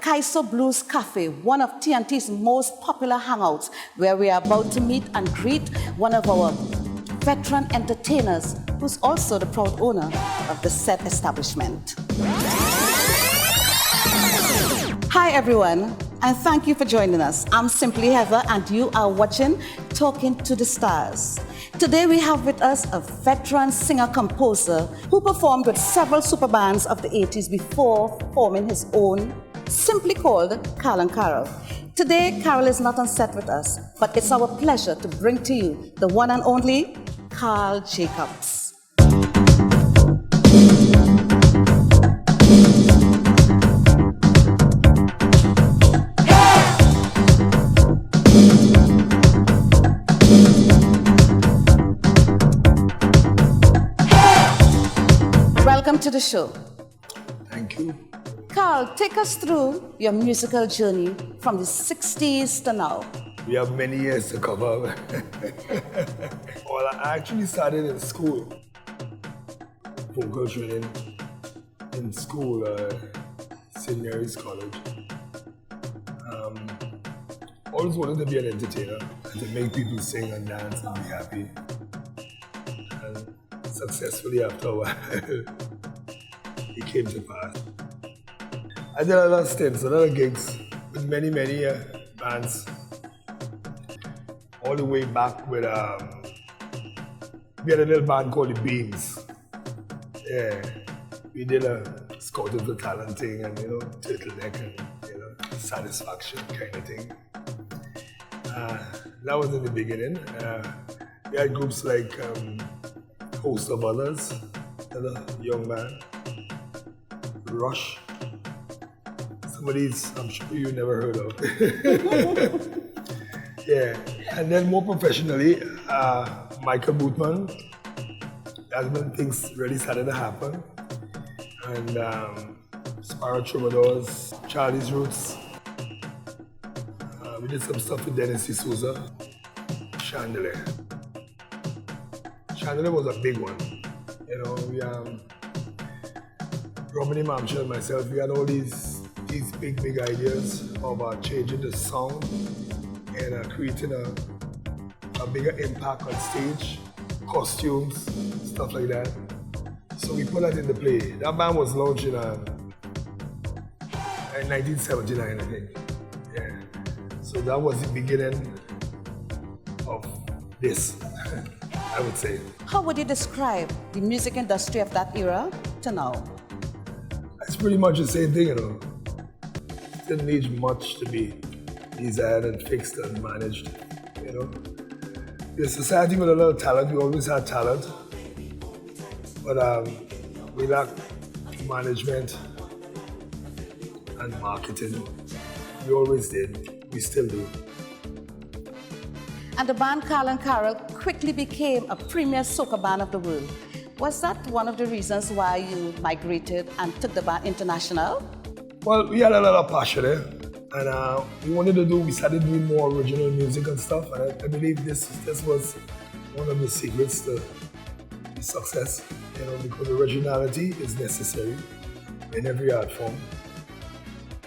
Kaiser Blues Cafe, one of TNT's most popular hangouts, where we are about to meet and greet one of our veteran entertainers, who's also the proud owner of the said establishment. Hi everyone, and thank you for joining us. I'm Simply Heather, and you are watching Talking to the Stars. Today we have with us a veteran singer-composer who performed with several super bands of the 80s before forming his own, simply called Carl & Carol. Today, Carol is not on set with us, but it's our pleasure to bring to you the one and only Carl Jacobs. Welcome to the show. Thank you. Carl, take us through your musical journey from the 60s to now. We have many years to cover. Well, I actually started in school, vocal training in school, St. Mary's College. Always wanted to be an entertainer and to make people sing and dance and be happy. And successfully after a while, it came to pass. I did a lot of stints, a lot of gigs with many bands. All the way back with, we had a little band called the Beams. Yeah, we did a Scouted for Talent thing and, Turtleneck and, Satisfaction kind of thing. That was in the beginning. We had groups like Host of Others, another young man, Rush. Some of these I'm sure you never heard of. Yeah, and then more professionally, Michael Bootman. That's when things really started to happen. And Sparrow Troubadours, Charlie's Roots. We did some stuff with Dennis D'Souza, Chandelier. Chandelier was a big one. We Robin Mamcha and myself, we had all these big ideas of changing the sound and creating a bigger impact on stage, costumes, stuff like that. So we put that into play. That band was launched in 1979, I think. Yeah. So that was the beginning of this, I would say. How would you describe the music industry of that era to now? It's pretty much the same thing, It didn't need much to be desired and fixed and managed, The society with a lot of talent, we always had talent, but we lacked management and marketing. We always did, we still do. And the band Carl & Carol quickly became a premier soca band of the world. Was that one of the reasons why you migrated and took the band international? Well, we had a lot of passion and we started doing more original music and stuff, and I believe this was one of the secrets to success, because originality is necessary in every art form.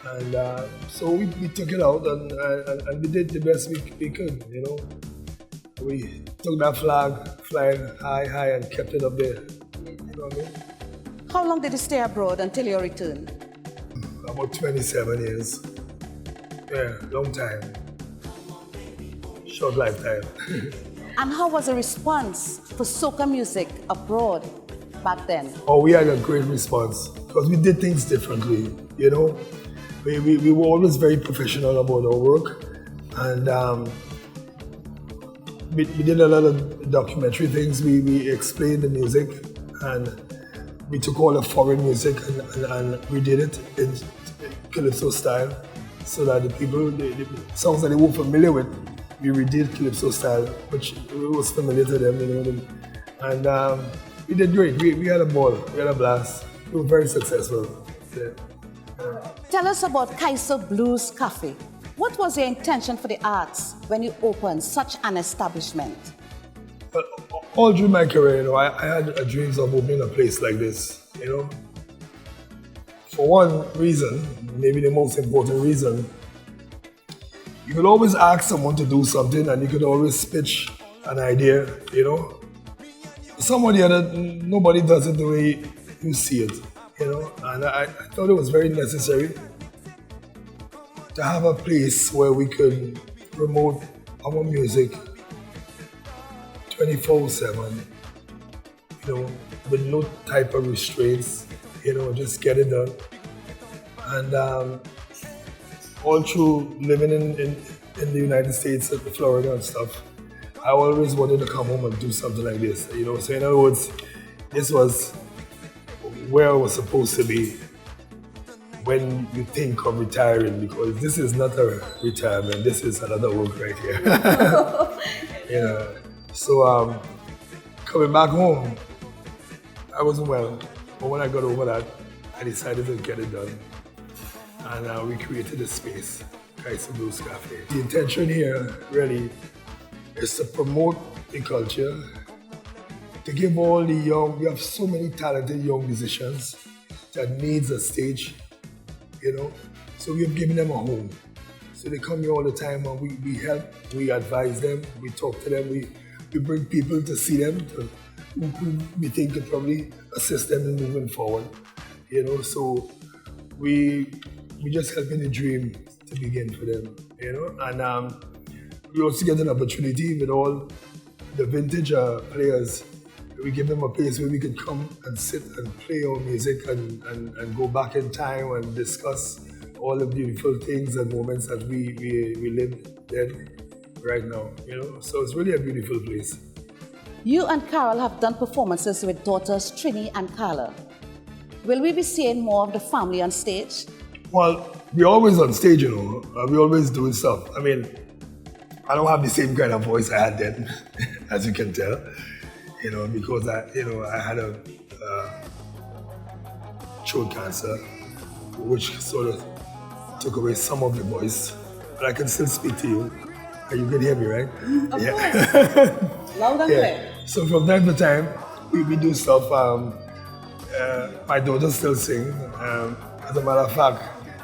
And so we took it out and we did the best we could, We took that flag flying high and kept it up there, How long did you stay abroad until your return? About 27 years. Yeah, long time. Short lifetime. And how was the response for soca music abroad back then? Oh, we had a great response because we did things differently, We were always very professional about our work, and we did a lot of documentary things. We explained the music, and we took all the foreign music and we did it in Calypso style, so that the people, the songs that they were familiar with, we redid Calypso style, which was familiar to them, And we did great. We had a ball. We had a blast. We were very successful. Yeah. Tell us about Kaiser Blues Cafe. What was your intention for the arts when you opened such an establishment? Well, all through my career, I had dreams of opening a place like this, For one reason, maybe the most important reason, you could always ask someone to do something and you could always pitch an idea, you know. Somebody other, nobody does it the way you see it, you know. And I thought it was very necessary to have a place where we could promote our music 24/7, you know, with no type of restraints, you know, just get it done. And all through living in the United States, in Florida and stuff, I always wanted to come home and do something like this, you know. So in other words, this was where I was supposed to be when you think of retiring, because this is not a retirement, this is another work right here. You know. So coming back home, I wasn't well, but when I got over that, I decided to get it done. And we created a space, Kaiser Blues Cafe. The intention here really is to promote the culture, to give all the young, we have so many talented young musicians that needs a stage, you know, so we have given them a home. So they come here all the time and we help, we advise them, we talk to them, we bring people to see them, who we think could probably assist them in moving forward, you know, so we just helping the dream to begin for them, you know, and we also get an opportunity with all the vintage players. We give them a place where we could come and sit and play our music and go back in time and discuss all the beautiful things and moments that we live in right now, you know. So it's really a beautiful place. You and Carol have done performances with daughters Trini and Carla. Will we be seeing more of the family on stage? Well, we're always on stage, you know. We're always doing stuff. I mean, I don't have the same kind of voice I had then, as you can tell, you know, because I had a throat cancer, which sort of took away some of the voice, but I can still speak to you. You can hear me, right? Of course. Loud and clear. So from time to time, we do stuff. My daughter still sing. As a matter of fact,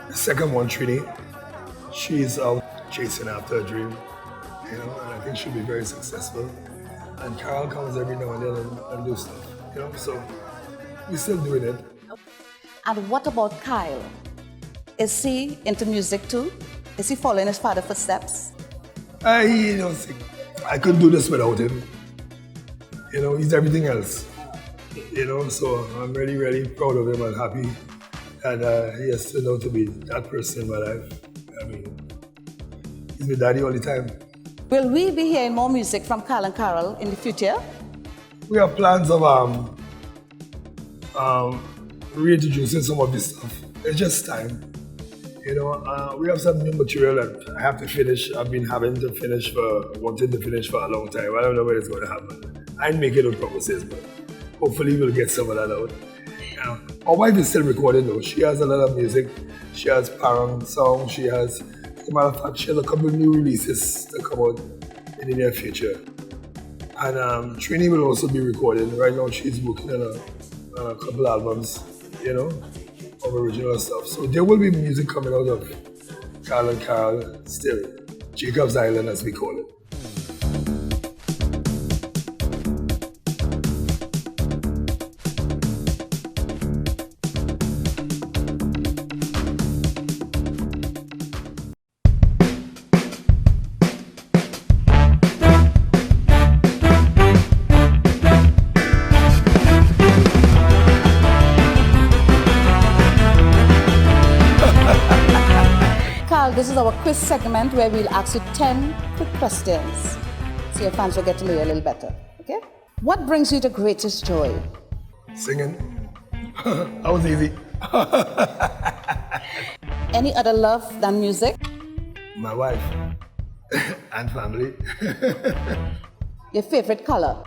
the second one, Trini, she's out chasing after a dream, you know, and I think she'll be very successful. And Carol comes every now and then and do stuff, you know, so we're still doing it. And what about Kyle? Is he into music too? Is he following his father's footsteps? He don't sing. I couldn't do this without him. You know, he's everything else. You know, so I'm really, really proud of him and happy that he has turned out to be that person in my life. I mean, he's my daddy all the time. Will we be hearing more music from Kyle and Carol in the future? We have plans of reintroducing some of this stuff. It's just time. You know, we have some new material that I have to finish. I've been wanting to finish for a long time. I don't know when it's going to happen. I ain't making no promises, but hopefully we'll get some of that out. You know, my wife is still recording though. She has a lot of music. She has Parang songs. She has, as a matter of fact, she has a couple of new releases to come out in the near future. And Trini will also be recording. Right now she's working on a couple albums, you know, of original stuff. So there will be music coming out of Kyle and Carol still. Jacob's Island, as we call it. This is our quiz segment where we'll ask you 10 quick questions so your fans will get to know you a little better, okay? What brings you the greatest joy? Singing. That was easy. Any other love than music? My wife and family. Your favorite color?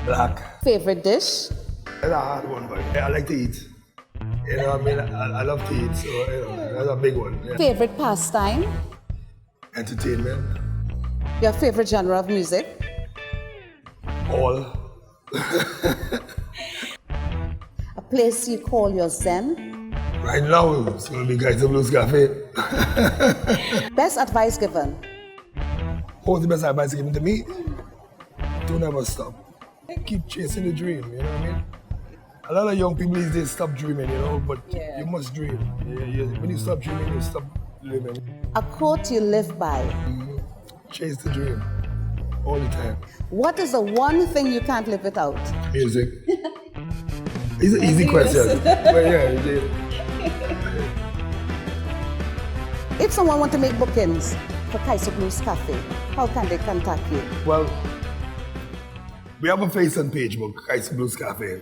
Black. Favorite dish? That's a hard one, but I like to eat. You know, I mean, I love to eat, so you know, that's a big one. Yeah. Favorite pastime? Entertainment. Your favorite genre of music? All. A place you call your zen? Right now, it's going to be Kaiser Blues Cafe. Best advice given? What's the best advice given to me? Don't ever stop. Keep chasing the dream, you know what I mean? A lot of young people these days stop dreaming, you know, but you must dream. When you stop dreaming, you stop living. A quote you live by? Chase the dream all the time. What is the one thing you can't live without? Music. It's an easy question. But yeah. If someone wants to make bookings for Kaiser Blues Cafe, how can they contact you? Well, we have a Facebook page, Kaiser Blues Cafe.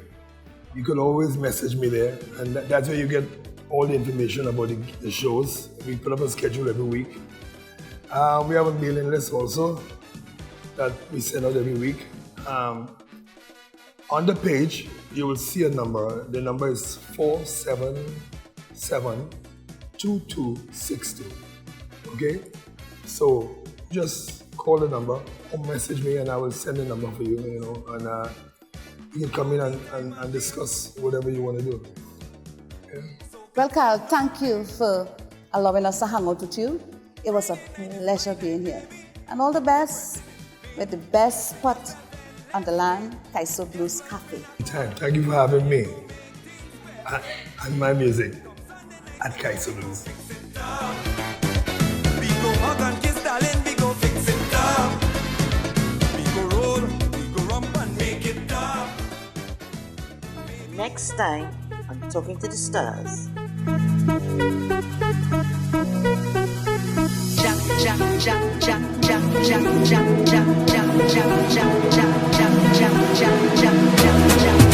You can always message me there, and that's where you get all the information about the shows. We put up a schedule every week. We have a mailing list also that we send out every week. On the page, you will see a number. The number is 477-2262. Okay? So just call the number or message me and I will send the number for you, you know, and you can come in and discuss whatever you want to do. Yeah. Well, Kyle, thank you for allowing us to hang out with you. It was a pleasure being here. And all the best with the best spot on the land, Kaiser Blues Cafe. Thank you for having me and my music at Kaiser Blues. We go hug and kiss, darling, we go fix it up. We go roll, we go rump and make it up. Next time on Talking to the Stars. Jump.